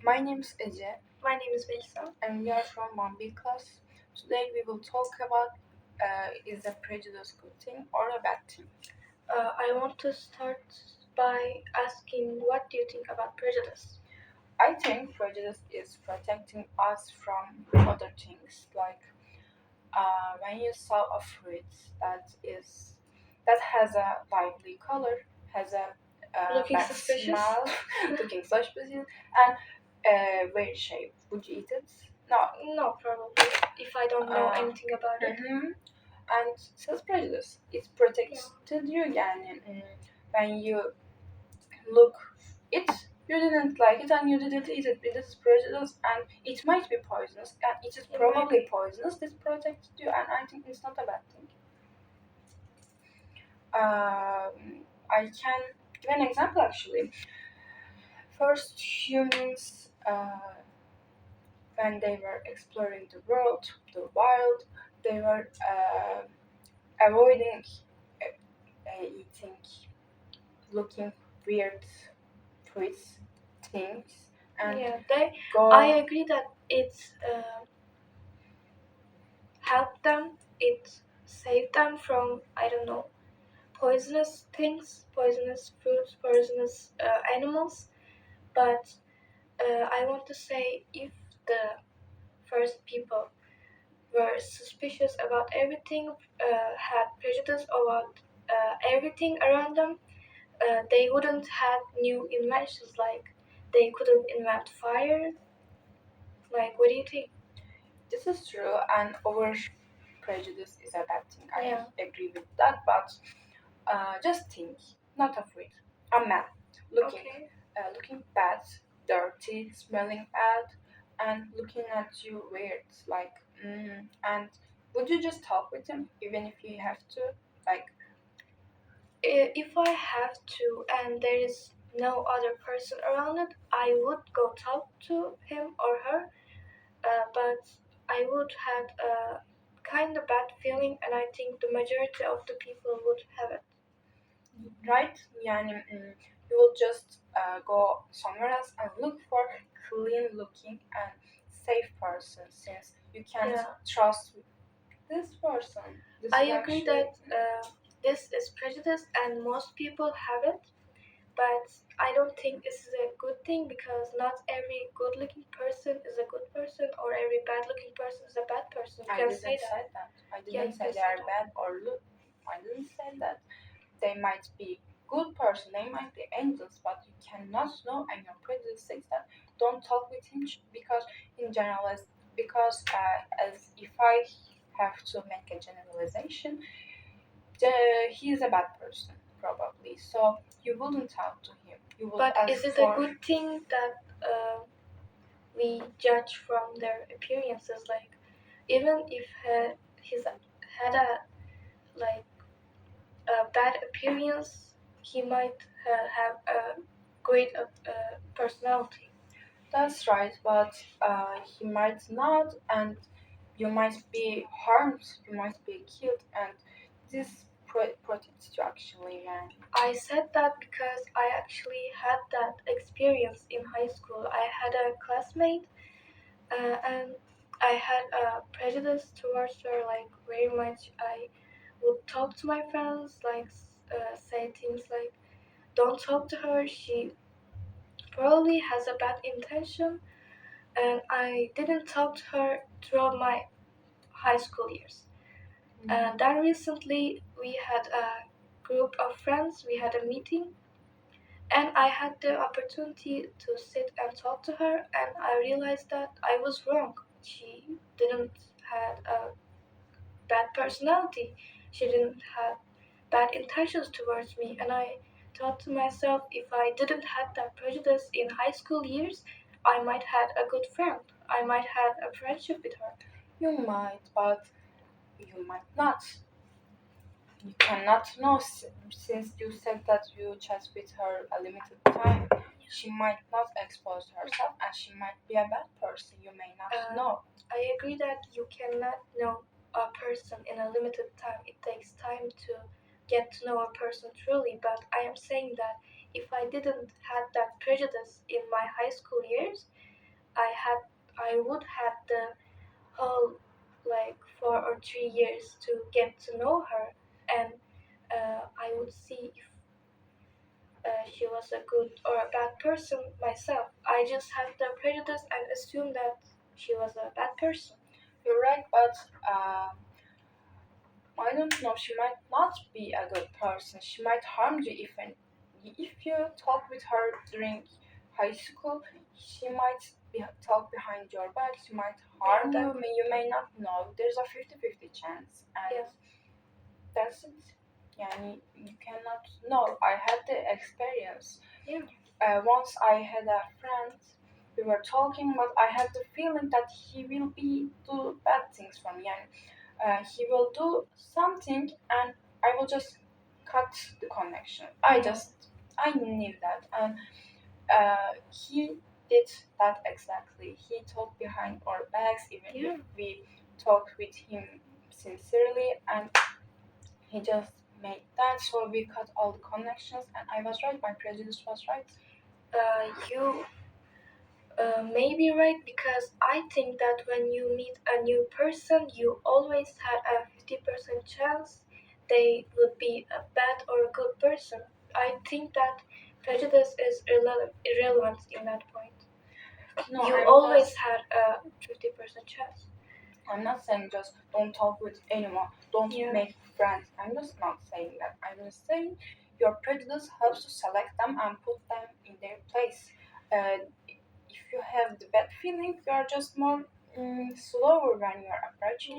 My name is Ece, My name is Melisa. and we are from 1B class. Today we will talk about is a prejudice good thing or a bad thing? I want to start by asking what do you think about prejudice? I think prejudice is protecting us from other things, like when you saw a fruit that has a lively color, has a Looking bad suspicious? smell, looking suspicious, and weird shape. Would you eat it? No. No, probably. If I don't know Uh, anything about it. mhm. And self prejudice. It protected you yani. When you look it, you didn't like it and you didn't eat it. It is prejudice and it might be poisonous and it is It might probably be. poisonous. This protected you and I think it's not a bad thing. I can give an example actually. First humans, when they were exploring the world, the wild, they were avoiding eating, looking weird fruits, things, and Yeah, I go. agree that it's helped them. It saved them from, I don't know, poisonous things, poisonous fruits, poisonous animals. But I want to say if the first people were suspicious about everything, had prejudice about everything around them, they wouldn't have new inventions like they couldn't invent fire. Like, what do you think? This is true, and over prejudice is a bad thing. I Yeah. agree with that, but just think, not afraid. A man looking, Okay. looking bad, dirty, smelling bad, and looking at you weird, like, and would you just talk with him even if you have to, like, If I have to and there is no other person around it, I would go talk to him or her. But I would have a kind of bad feeling, and I think the majority of the people would have it. right? Yani, you will just go somewhere else and look for clean looking and safe person since you can't Yeah, trust this person. This I is agree actually that this is prejudice, and most people have it. But I don't think this is a good thing because not every good-looking person is a good person, or every bad-looking person is a bad person. You I can say didn't that. say that. I Yeah, didn't you say can they say are that. bad or look. I didn't say that. They might be good person. They might be angels, but you cannot know. And your prejudice says that don't talk with him because in general, as if I have to make a generalization, he is a bad person probably. So you wouldn't talk to him. You would But ask is it a for. good thing that we judge from their appearances? Like, even if he's had a like a bad appearance, he might have a great personality. That's right, but he might not, and you might be harmed, you might be killed, and this protects you actually, man. I said that because I actually had that experience in high school. I had a classmate, and I had a prejudice towards her, like very much. I would talk to my friends, like say things like, "Don't talk to her. She probably has a bad intention." And I didn't talk to her throughout my high school years. And then recently we had a group of friends, we had a meeting, and I had the opportunity to sit and talk to her, and I realized that I was wrong. She didn't have a bad personality. She didn't have bad intentions towards me, and I thought to myself, if I didn't have that prejudice in high school years, I might have a good friend. I might have a friendship with her. You might, but you might not. You cannot know since you said that you chat with her a limited time. She might not expose herself, and she might be a bad person. You may not Uh, know. I agree that you cannot know a person in a limited time. It takes time to get to know a person truly, but I am saying that if I didn't have that prejudice in my high school years, I would have the whole like 4 or 3 years to get to know her, and I would see if she was a good or a bad person myself. I just have the prejudice and assume that she was a bad person. You're right, but I don't know. She might not be a good person. She might harm you if you talk with her during high school. She might talk behind your back. She might harm Yeah, you. You may not know. There's a 50-50 chance, and yeah, that's it. Yeah, you cannot know. I had the experience. yeah, Once I had a friend. We were talking, but I had the feeling that he will be do bad things for me. And he will do something and I will just cut the connection. I knew that, and he did that exactly. He talked behind our backs, even yeah. if we talked with him sincerely, and he just made that. So we cut all the connections, and I was right. My prejudice was right. You may be right because I think that when you meet a new person, you always had a 50% chance they would be a bad or a good person. I think that prejudice is irrelevant in that point. No, You always had a 50% chance. I'm not saying just don't talk with anyone, don't Yeah. make friends. I'm just not saying that. I'm just saying your prejudice helps to select them and put them in their place. If you have the bad feeling, you are just more slower when you're approaching